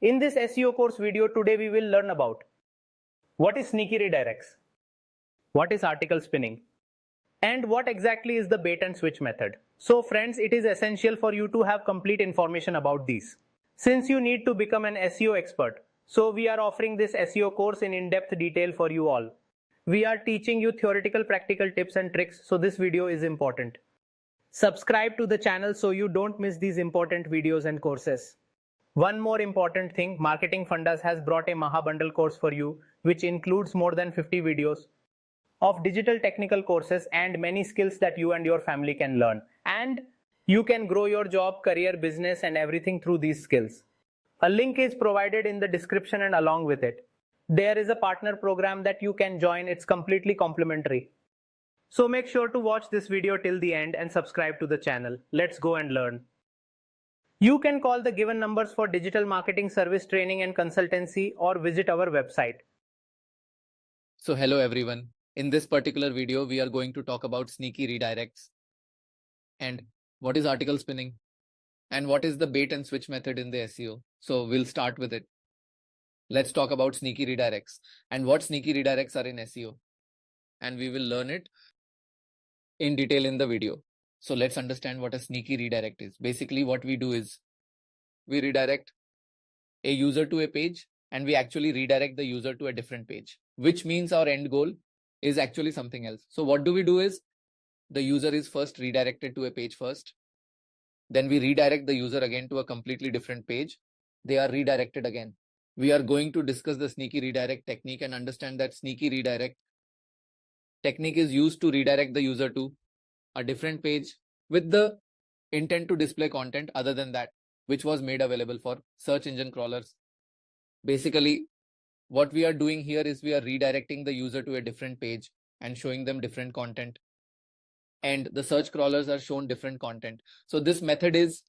In this SEO course video today we will learn about what is sneaky redirects, what is article spinning, and what exactly is the bait and switch method. So friends, it is essential for you to have complete information about these. Since you need to become an SEO expert, so we are offering this SEO course in in-depth detail for you all. We are teaching you theoretical practical tips and tricks, so this video is important. Subscribe to the channel so you don't miss these important videos and courses. One more important thing, Marketing Fundas has brought a Maha Bundle course for you, which includes more than 50 videos of digital technical courses and many skills that you and your family can learn. And you can grow your job, career, business and everything through these skills. A link is provided in the description and along with it, there is a partner program that you can join. It's completely complimentary. So make sure to watch this video till the end and subscribe to the channel. Let's go and learn. You can call the given numbers for digital marketing service training and consultancy or visit our website. So hello everyone. In this particular video, we are going to talk about sneaky redirects and what is article spinning and what is the bait and switch method in the SEO. So we'll start with it. Let's talk about sneaky redirects and what sneaky redirects are in SEO. And we will learn it in detail in the video. So let's understand what a sneaky redirect is. Basically, what we do is we redirect a user to a page and we actually redirect the user to a different page, which means our end goal is actually something else. So what do we do is the user is first redirected to a page first. Then we redirect the user again to a completely different page. They are redirected again. We are going to discuss the sneaky redirect technique and understand that sneaky redirect technique is used to redirect the user to a different page with the intent to display content other than that, which was made available for search engine crawlers. Basically, what we are doing here is we are redirecting the user to a different page and showing them different content. And the search crawlers are shown different content. So this method is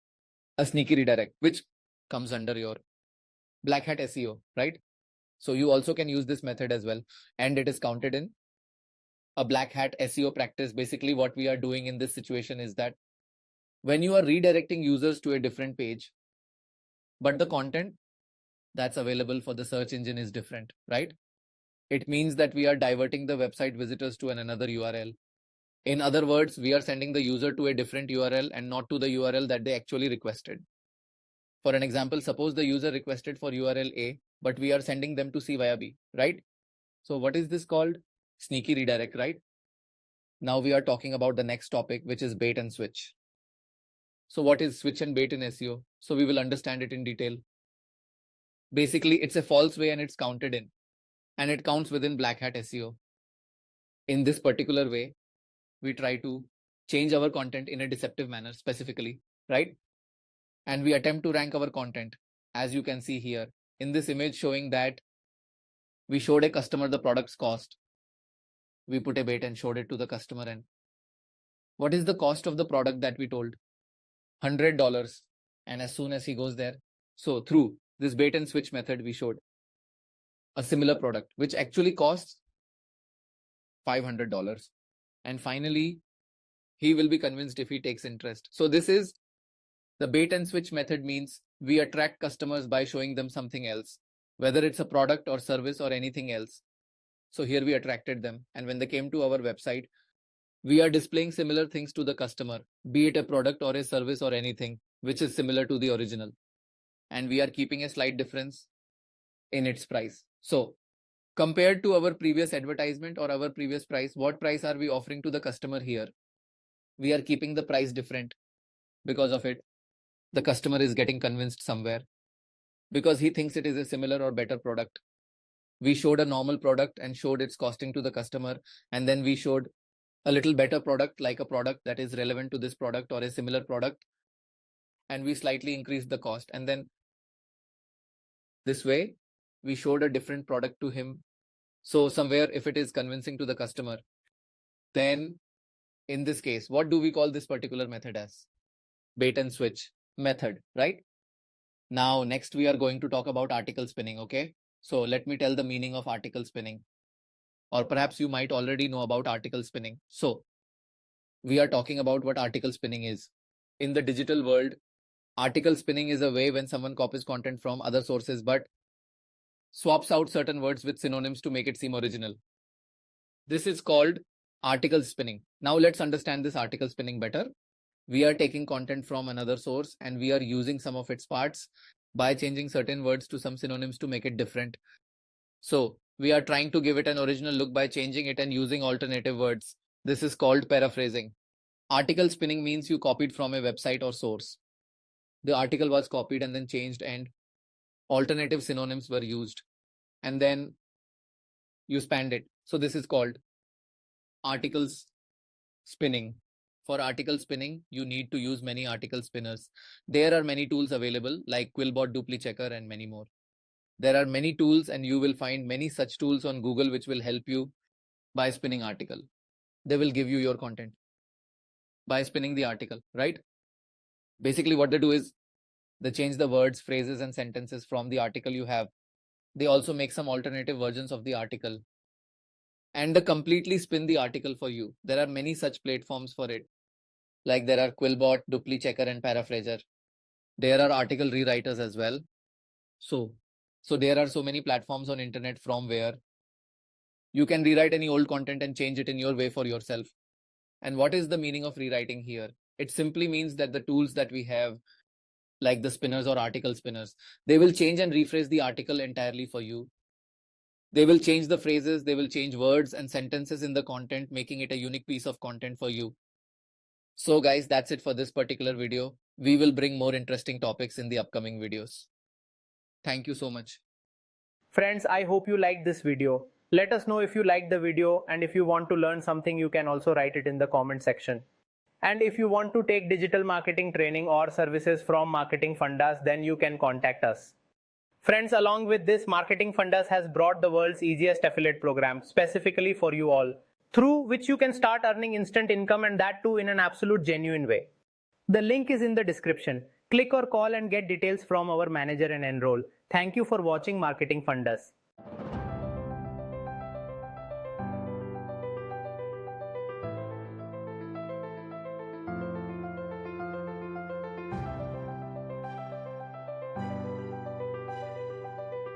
a sneaky redirect, which comes under your black hat SEO, right? So you also can use this method as well. And it is counted in a black hat SEO practice. Basically, what we are doing in this situation is that when you are redirecting users to a different page, but the content that's available for the search engine is different, right? It means that we are diverting the website visitors to another URL. In other words, we are sending the user to a different URL and not to the URL that they actually requested. For an example, suppose the user requested for URL A, but we are sending them to C via B, right? So what is this called? Sneaky redirect, right? Now we are talking about the next topic, which is bait and switch. So what is switch and bait in SEO? So we will understand it in detail. Basically, it's a false way and it's counted in, and it counts within black hat SEO. In this particular way, we try to change our content in a deceptive manner specifically, right? And we attempt to rank our content, as you can see here in this image showing that we showed a customer the product's cost. We put a bait and showed it to the customer. And what is the cost of the product that we told? $100. And as soon as he goes there, so through this bait and switch method, we showed a similar product, which actually costs $500. And finally, he will be convinced if he takes interest. So this is the bait and switch method. Means we attract customers by showing them something else, whether it's a product or service or anything else. So here we attracted them. And when they came to our website, we are displaying similar things to the customer, be it a product or a service or anything, which is similar to the original. And we are keeping a slight difference in its price. So compared to our previous advertisement or our previous price, what price are we offering to the customer here? We are keeping the price different. Because of it, the customer is getting convinced somewhere because he thinks it is a similar or better product. We showed a normal product and showed its costing to the customer. And then we showed a little better product, like a product that is relevant to this product or a similar product. And we slightly increased the cost. And then this way, we showed a different product to him. So somewhere, if it is convincing to the customer, then in this case, what do we call this particular method as? Bait and switch method, right? Now, next we are going to talk about article spinning, okay? So let me tell the meaning of article spinning. Or perhaps you might already know about article spinning. So we are talking about what article spinning is. In the digital world, Article spinning is a way when someone copies content from other sources but swaps out certain words with synonyms to make it seem original. This is called article spinning. Now let's understand this article spinning better. We are taking content from another source and we are using some of its parts by changing certain words to some synonyms to make it different. So we are trying to give it an original look by changing it and using alternative words. This is called paraphrasing. Article spinning means you copied from a website or source. The article was copied and then changed and alternative synonyms were used and then you spanned it. So this is called articles spinning. For article spinning, you need to use many article spinners. There are many tools available like Quillbot, DupliChecker, and many more. There are many tools and you will find many such tools on Google which will help you by spinning article. They will give you your content by spinning the article, right? Basically what they do is they change the words, phrases, and sentences from the article you have. They also make some alternative versions of the article and they completely spin the article for you. There are many such platforms for it. Like there are Quillbot, DupliChecker, and Paraphraser. There are article rewriters as well. So there are so many platforms on internet from where you can rewrite any old content and change it in your way for yourself. And what is the meaning of rewriting here? It simply means that the tools that we have, like the spinners or article spinners, they will change and rephrase the article entirely for you. They will change the phrases, they will change words and sentences in the content, making it a unique piece of content for you. So guys, that's it for this particular video. We will bring more interesting topics in the upcoming videos. Thank you so much. Friends, I hope you liked this video. Let us know if you liked the video, and if you want to learn something, you can also write it in the comment section. And if you want to take digital marketing training or services from Marketing Fundas, then you can contact us. Friends, along with this, Marketing Fundas has brought the world's easiest affiliate program specifically for you all, through which you can start earning instant income, and that too in an absolute genuine way. The link is in the description. Click or call and get details from our manager and enroll. Thank you for watching Marketing Fundas.